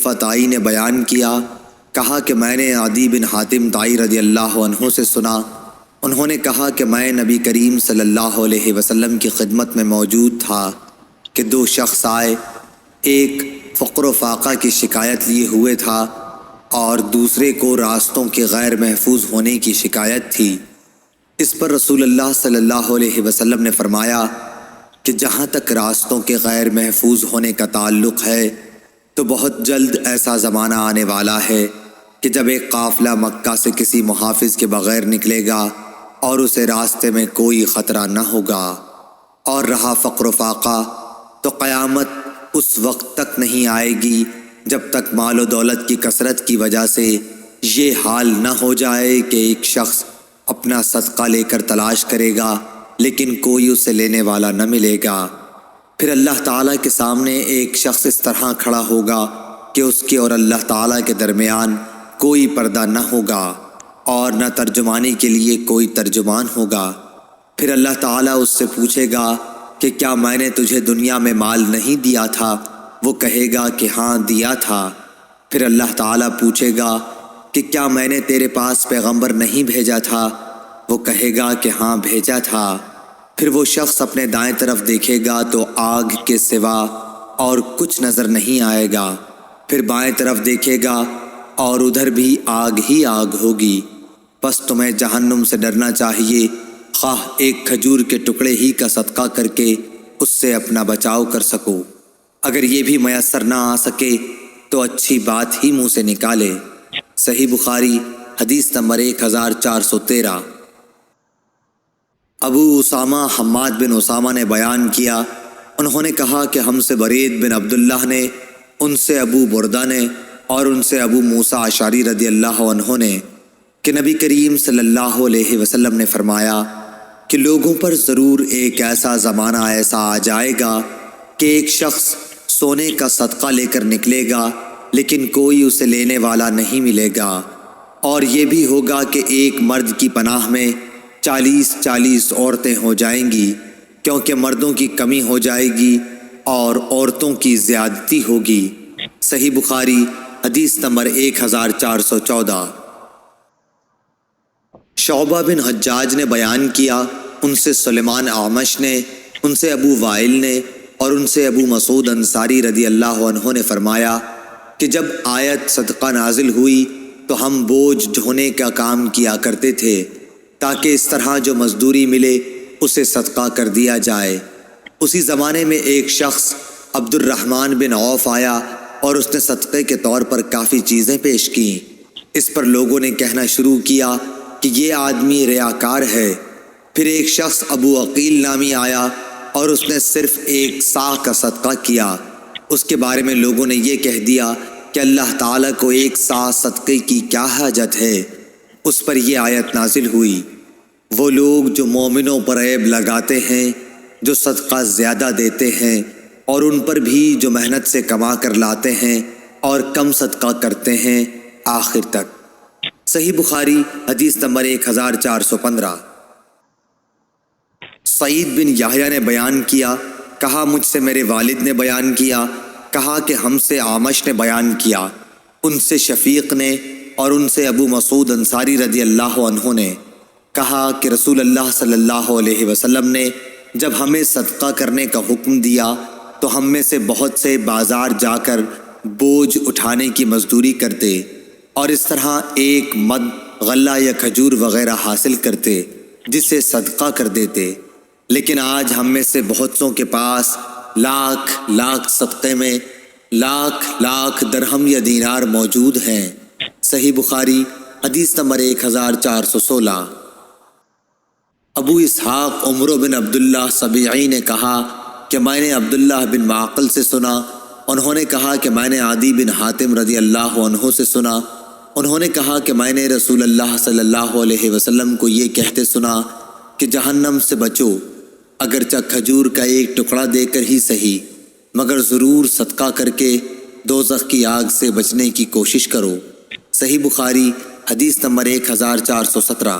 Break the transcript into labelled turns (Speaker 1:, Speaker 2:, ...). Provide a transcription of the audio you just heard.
Speaker 1: حذیفہ طائی نے بیان کیا، کہا کہ میں نے عدی بن حاتم طائی رضی اللہ عنہ سے سنا، انہوں نے کہا کہ میں نبی کریم صلی اللہ علیہ وسلم کی خدمت میں موجود تھا کہ دو شخص آئے، ایک فقر و فاقہ کی شکایت لیے ہوئے تھا اور دوسرے کو راستوں کے غیر محفوظ ہونے کی شکایت تھی۔ اس پر رسول اللہ صلی اللہ علیہ وسلم نے فرمایا کہ جہاں تک راستوں کے غیر محفوظ ہونے کا تعلق ہے تو بہت جلد ایسا زمانہ آنے والا ہے کہ جب ایک قافلہ مکہ سے کسی محافظ کے بغیر نکلے گا اور اسے راستے میں کوئی خطرہ نہ ہوگا، اور رہا فقر و فاقہ تو قیامت اس وقت تک نہیں آئے گی جب تک مال و دولت کی کثرت کی وجہ سے یہ حال نہ ہو جائے کہ ایک شخص اپنا صدقہ لے کر تلاش کرے گا لیکن کوئی اسے لینے والا نہ ملے گا۔ پھر اللہ تعالیٰ کے سامنے ایک شخص اس طرح کھڑا ہوگا کہ اس کے اور اللہ تعالیٰ کے درمیان کوئی پردہ نہ ہوگا اور نہ ترجمانی کے لیے کوئی ترجمان ہوگا۔ پھر اللہ تعالیٰ اس سے پوچھے گا کہ کیا میں نے تجھے دنیا میں مال نہیں دیا تھا؟ وہ کہے گا کہ ہاں دیا تھا۔ پھر اللہ تعالیٰ پوچھے گا کہ کیا میں نے تیرے پاس پیغمبر نہیں بھیجا تھا؟ وہ کہے گا کہ ہاں بھیجا تھا۔ پھر وہ شخص اپنے دائیں طرف دیکھے گا تو آگ کے سوا اور کچھ نظر نہیں آئے گا، پھر بائیں طرف دیکھے گا اور ادھر بھی آگ ہی آگ ہوگی۔ بس تمہیں جہنم سے ڈرنا چاہیے، خواہ ایک کھجور کے ٹکڑے ہی کا صدقہ کر کے اس سے اپنا بچاؤ کر سکو، اگر یہ بھی میسر نہ آ سکے تو اچھی بات ہی منہ سے نکالے۔ صحیح بخاری حدیث نمبر 1413۔ ابو اسامہ حماد بن اسامہ نے بیان کیا، انہوں نے کہا کہ ہم سے برید بن عبداللہ نے، ان سے ابو بردہ نے اور ان سے ابو موسیٰ اشعری رضی اللہ عنہ نے کہ نبی کریم صلی اللہ علیہ وسلم نے فرمایا کہ لوگوں پر ضرور ایک ایسا زمانہ ایسا آ جائے گا کہ ایک شخص سونے کا صدقہ لے کر نکلے گا لیکن کوئی اسے لینے والا نہیں ملے گا، اور یہ بھی ہوگا کہ ایک مرد کی پناہ میں 40 عورتیں ہو جائیں گی، کیونکہ مردوں کی کمی ہو جائے گی اور عورتوں کی زیادتی ہوگی۔ صحیح بخاری حدیث نمبر 1414۔ شعبہ بن حجاج نے بیان کیا، ان سے سلیمان اعمش نے، ان سے ابو وائل نے اور ان سے ابو مسعود انصاری رضی اللہ عنہ نے فرمایا کہ جب آیت صدقہ نازل ہوئی تو ہم بوجھ ڈھونے کا کام کیا کرتے تھے تاکہ اس طرح جو مزدوری ملے اسے صدقہ کر دیا جائے۔ اسی زمانے میں ایک شخص عبد الرحمن بن عوف آیا اور اس نے صدقے کے طور پر کافی چیزیں پیش کیں۔ اس پر لوگوں نے کہنا شروع کیا کہ یہ آدمی ریاکار ہے۔ پھر ایک شخص ابو عقیل نامی آیا اور اس نے صرف 1 صاع کا صدقہ کیا۔ اس کے بارے میں لوگوں نے یہ کہہ دیا کہ اللہ تعالیٰ کو 1 صاع صدقے کی کیا حاجت ہے؟ اس پر یہ آیت نازل ہوئی، وہ لوگ جو مومنوں پر عیب لگاتے ہیں، جو صدقہ زیادہ دیتے ہیں، اور ان پر بھی جو محنت سے کما کر لاتے ہیں اور کم صدقہ کرتے ہیں، آخر تک۔ صحیح بخاری حدیث نمبر 1415۔ سعید بن یحییٰ نے بیان کیا، کہا مجھ سے میرے والد نے بیان کیا، کہا کہ ہم سے اعمش نے بیان کیا، ان سے شفیق نے اور ان سے ابو مسعود انصاری رضی اللہ عنہ نے کہا کہ رسول اللہ صلی اللہ علیہ وسلم نے جب ہمیں صدقہ کرنے کا حکم دیا تو ہم میں سے بہت سے بازار جا کر بوجھ اٹھانے کی مزدوری کرتے اور اس طرح ایک مد غلہ یا کھجور وغیرہ حاصل کرتے جس سے صدقہ کر دیتے، لیکن آج ہم میں سے بہت سوں کے پاس لاکھ صدقے میں لاکھ درہم یا دینار موجود ہیں۔ صحیح بخاری حدیث نمبر 1416۔ ابو اسحاق عمر بن عبداللہ سبیعی نے کہا کہ میں نے عبداللہ بن معقل سے سنا، انہوں نے کہا کہ میں نے عدی بن حاتم رضی اللہ عنہ سے سنا، انہوں نے کہا کہ میں نے رسول اللہ صلی اللہ علیہ وسلم کو یہ کہتے سنا کہ جہنم سے بچو، اگرچہ کھجور کا ایک ٹکڑا دے کر ہی صحیح، مگر ضرور صدقہ کر کے دوزخ کی آگ سے بچنے کی کوشش کرو۔ صحیح بخاری حدیث نمبر 1417۔